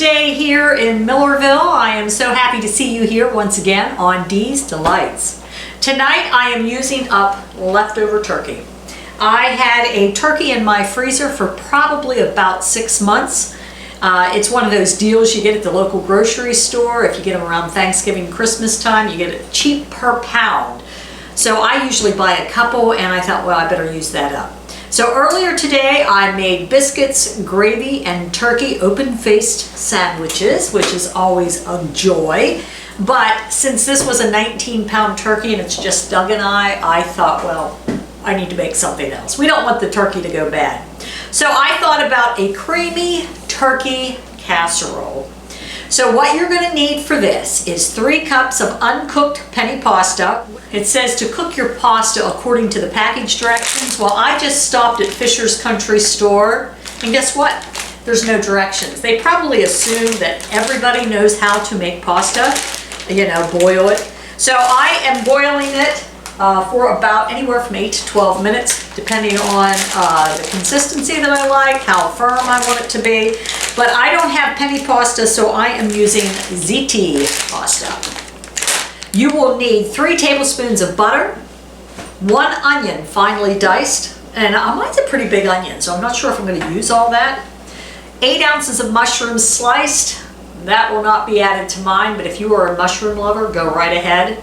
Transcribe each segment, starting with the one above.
day here in Millerville. I am so happy to see you here once again on Dee's Delights. Tonight I am using up leftover turkey. I had a turkey in my freezer for probably about 6 months. It's one of those deals you get at the local grocery store. If you get them around Thanksgiving, Christmas time, you get it cheap per pound. So I usually buy a couple, and I thought, well, I better use that up. So earlier today I made biscuits, gravy, and turkey open-faced sandwiches, which is always a joy. But since this was a 19-pound turkey and it's just Doug and I thought, well, I need to make something else. We don't want the turkey to go bad. So I thought about a creamy turkey casserole. So what you're going to need for this is 3 cups of uncooked penny pasta. It says to cook your pasta according to the package directions. Well, I just stopped at Fisher's Country Store, and guess what? There's no directions. They probably assume that everybody knows how to make pasta, boil it. So I am boiling it for about anywhere from 8 to 12 minutes, depending on the consistency that I like, how firm I want it to be. But I don't have penny pasta, so I am using ZT pasta. You will need 3 tablespoons of butter, 1 onion finely diced, and mine's a pretty big onion, so I'm not sure if I'm going to use all that. 8 ounces of mushrooms sliced. That will not be added to mine, but if you are a mushroom lover, go right ahead.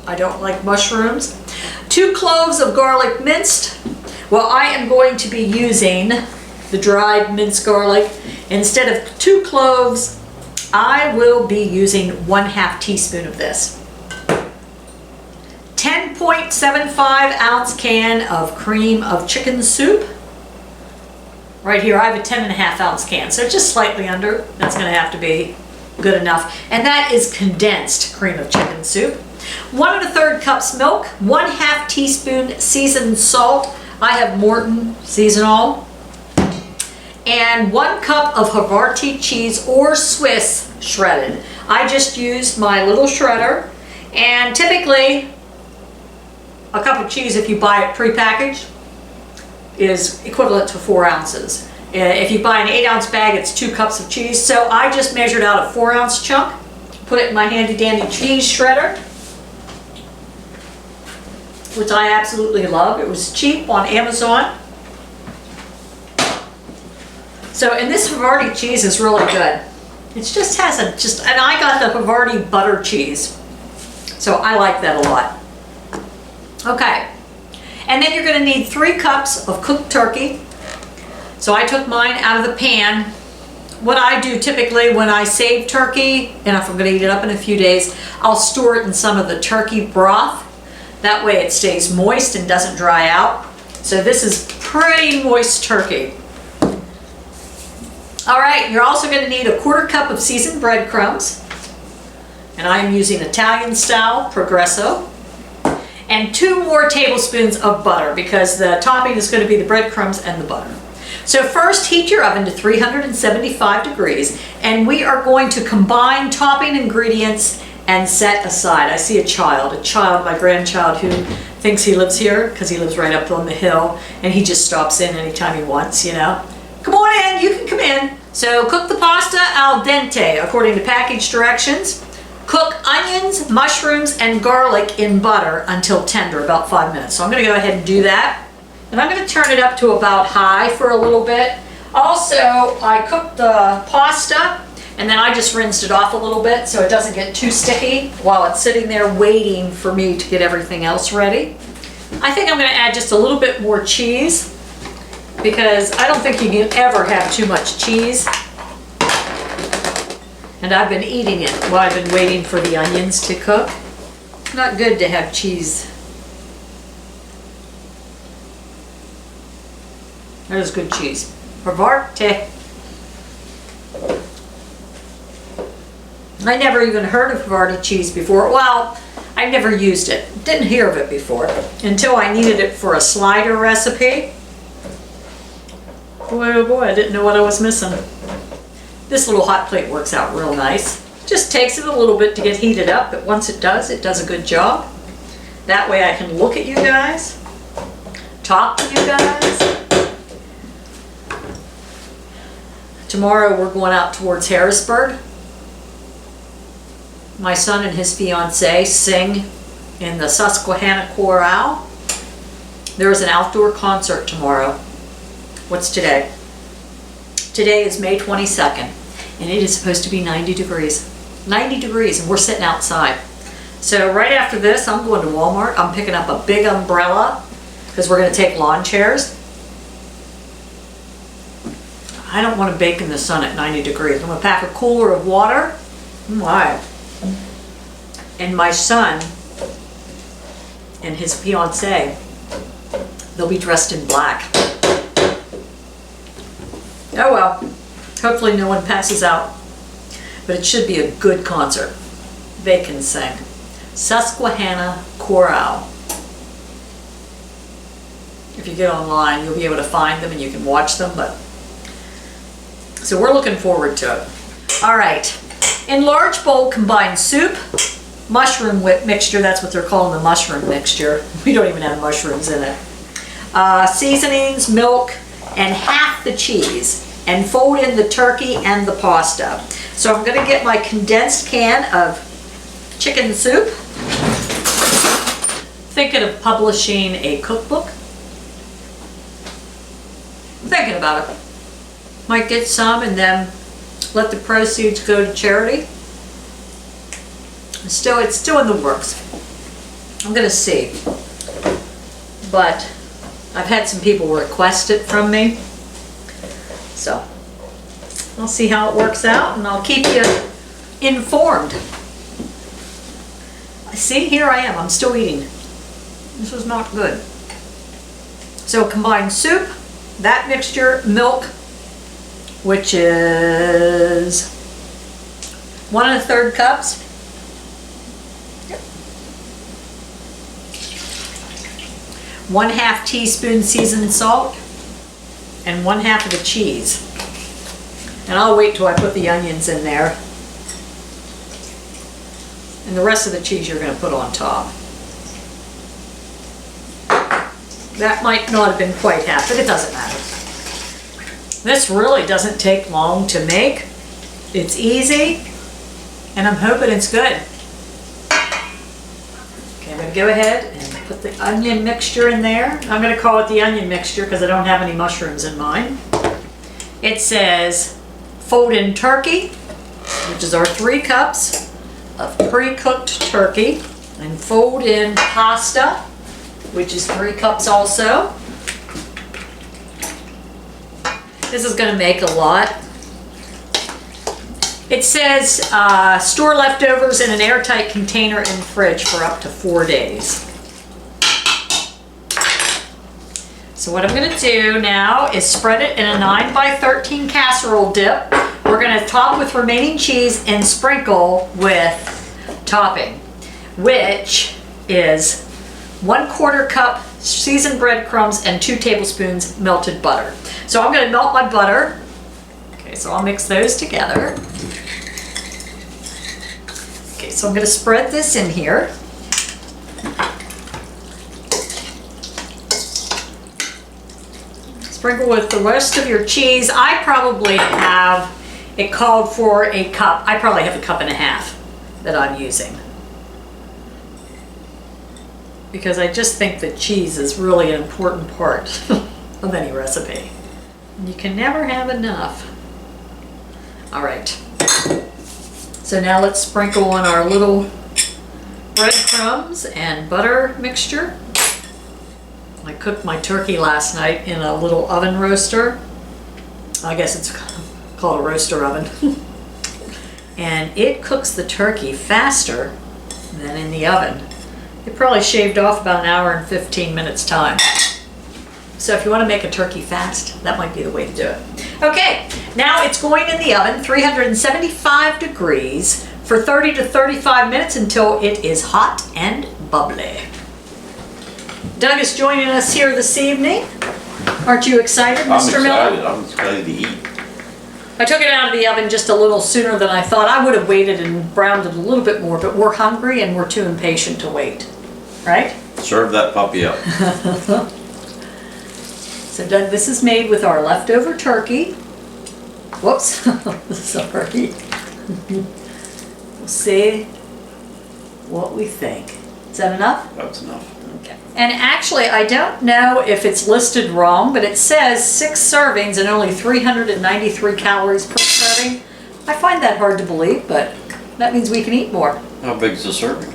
I don't like mushrooms. 2 cloves of garlic minced. Well, I am going to be using the dried minced garlic. Instead of 2 cloves, I will be using 1/2 teaspoon of this. 10.75 ounce can of cream of chicken soup. Right here, I have a 10.5 ounce can, so just slightly under. That's going to have to be good enough. And that is condensed cream of chicken soup. 1 1/3 cups milk, 1/2 teaspoon seasoned salt. I have Morton seasonal. And 1 cup of Havarti cheese or Swiss shredded. I just used my little shredder, and typically a cup of cheese, if you buy it prepackaged, is equivalent to 4 ounces. If you buy an 8 ounce bag, it's 2 cups of cheese. So I just measured out a 4 ounce chunk, put it in my handy dandy cheese shredder, which I absolutely love. It was cheap on Amazon. So, and this Havarti cheese is really good. It just has and I got the Havarti butter cheese. So I like that a lot. Okay. And then you're going to need 3 cups of cooked turkey. So I took mine out of the pan. What I do typically when I save turkey, and if I'm going to eat it up in a few days, I'll store it in some of the turkey broth. That way it stays moist and doesn't dry out. So this is pretty moist turkey. All right, you're also going to need a 1/4 cup of seasoned breadcrumbs. And I am using Italian style Progresso. And 2 more tablespoons of butter, because the topping is going to be the breadcrumbs and the butter. So first, heat your oven to 375 degrees, and we are going to combine topping ingredients and set aside. I see a child, my grandchild, who thinks he lives here because he lives right up on the hill, and he just stops in anytime he wants, Come on in, you can come in. So cook the pasta al dente according to package directions. Cook onions, mushrooms, and garlic in butter until tender, about 5 minutes. So I'm going to go ahead and do that. And I'm going to turn it up to about high for a little bit. Also, I cooked the pasta, and then I just rinsed it off a little bit so it doesn't get too sticky while it's sitting there waiting for me to get everything else ready. I think I'm going to add just a little bit more cheese, because I don't think you can ever have too much cheese. And I've been eating it while I've been waiting for the onions to cook. It's not good to have cheese. That is good cheese. Havarti. I never even heard of Havarti cheese before. Well, I never used it. Didn't hear of it before until I needed it for a slider recipe. Boy, oh boy, I didn't know what I was missing. This little hot plate works out real nice. Just takes it a little bit to get heated up, but once it does a good job. That way I can look at you guys, talk to you guys. Tomorrow we're going out towards Harrisburg. My son and his fiance sing in the Susquehanna Chorale. There is an outdoor concert tomorrow. What's today? Today is May 22nd, and it is supposed to be 90 degrees. 90 degrees, and we're sitting outside. So right after this, I'm going to Walmart. I'm picking up a big umbrella because we're going to take lawn chairs. I don't want to bake in the sun at 90 degrees. I'm going to pack a cooler of water. Why? And my son and his fiance, they'll be dressed in black. Oh well, hopefully no one passes out. But it should be a good concert. They can sing. Susquehanna Chorale. If you get online, you'll be able to find them and you can watch them. So we're looking forward to it. All right. In large bowl, combine soup, mushroom mixture. That's what they're calling the mushroom mixture. We don't even have mushrooms in it. Seasonings, milk, and half the cheese. And fold in the turkey and the pasta. So I'm going to get my condensed can of chicken soup. Thinking of publishing a cookbook. Thinking about it. Might get some and then let the proceeds go to charity. It's still in the works. I'm going to see. But I've had some people request it from me. So I'll see how it works out and I'll keep you informed. See, here I am. I'm still eating. This was not good. So combine soup, that mixture, milk, which is 1 1/3 cups. Yep. 1/2 teaspoon seasoned salt and 1/2 of the cheese. And I'll wait till I put the onions in there. And the rest of the cheese you're going to put on top. That might not have been quite half, but it doesn't matter. This really doesn't take long to make. It's easy, and I'm hoping it's good. Okay, I'm going to go ahead and put the onion mixture in there. I'm going to call it the onion mixture because I don't have any mushrooms in mine. It says fold in turkey, which is our 3 cups of pre-cooked turkey, and fold in pasta, which is 3 cups also. This is going to make a lot. It says store leftovers in an airtight container in the fridge for up to 4 days. So what I'm going to do now is spread it in a 9x13 casserole dip. We're going to top with remaining cheese and sprinkle with topping, which is 1/4 cup seasoned breadcrumbs and 2 tablespoons melted butter. So I'm going to melt my butter. Okay, so I'll mix those together. Okay, so I'm going to spread this in here. Sprinkle with the rest of your cheese. I probably have, it called for a cup. I probably have 1.5 cups that I'm using. Because I just think that cheese is really an important part of any recipe. You can never have enough. All right. So now let's sprinkle on our little breadcrumbs and butter mixture. I cooked my turkey last night in a little oven roaster. I guess it's called a roaster oven. And it cooks the turkey faster than in the oven. It probably shaved off about 1 hour and 15 minutes time. So if you want to make a turkey fast, that might be the way to do it. Okay, now it's going in the oven, 375 degrees, for 30 to 35 minutes until it is hot and bubbly. Doug is joining us here this evening. Aren't you excited, Mr. Miller? I'm excited to eat. I took it out of the oven just a little sooner than I thought. I would have waited and browned it a little bit more, but we're hungry and we're too impatient to wait. Right? Serve that puppy up. So Doug, this is made with our leftover turkey. Whoops, sorry. We'll see what we think. Is that enough? That's enough. Okay. And actually, I don't know if it's listed wrong, but it says 6 servings and only 393 calories per serving. I find that hard to believe, but that means we can eat more. How big is the serving?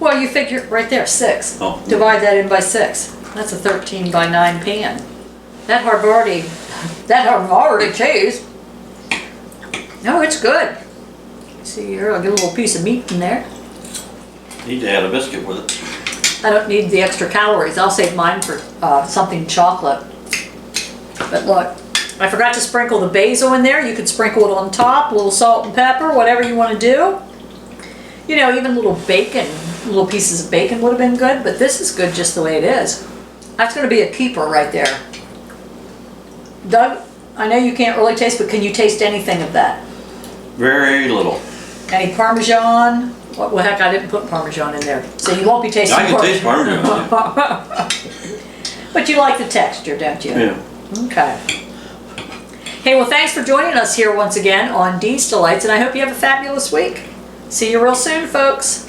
Well, you figure right there, 6. Oh. Divide that in by 6. That's a 13 by 9 pan. That Havarti cheese. No, it's good. See here, I'll get a little piece of meat in there. Need to add a biscuit with it. I don't need the extra calories. I'll save mine for something chocolate. But look, I forgot to sprinkle the basil in there. You could sprinkle it on top, a little salt and pepper, whatever you want to do. You know, even little bacon, little pieces of bacon would have been good, but this is good just the way it is. That's going to be a keeper right there. Doug, I know you can't really taste, but can you taste anything of that? Very little. Any Parmesan? Well, heck, I didn't put Parmesan in there. So you won't be tasting I can taste Parmesan. But you like the texture, don't you? Yeah. Okay. Hey, well, thanks for joining us here once again on Dee's Delights, and I hope you have a fabulous week. See you real soon, folks.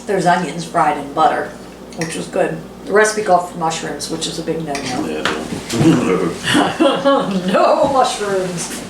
There's onions fried in butter, which was good. The recipe called for mushrooms, which is a big no-no. Yeah. No mushrooms.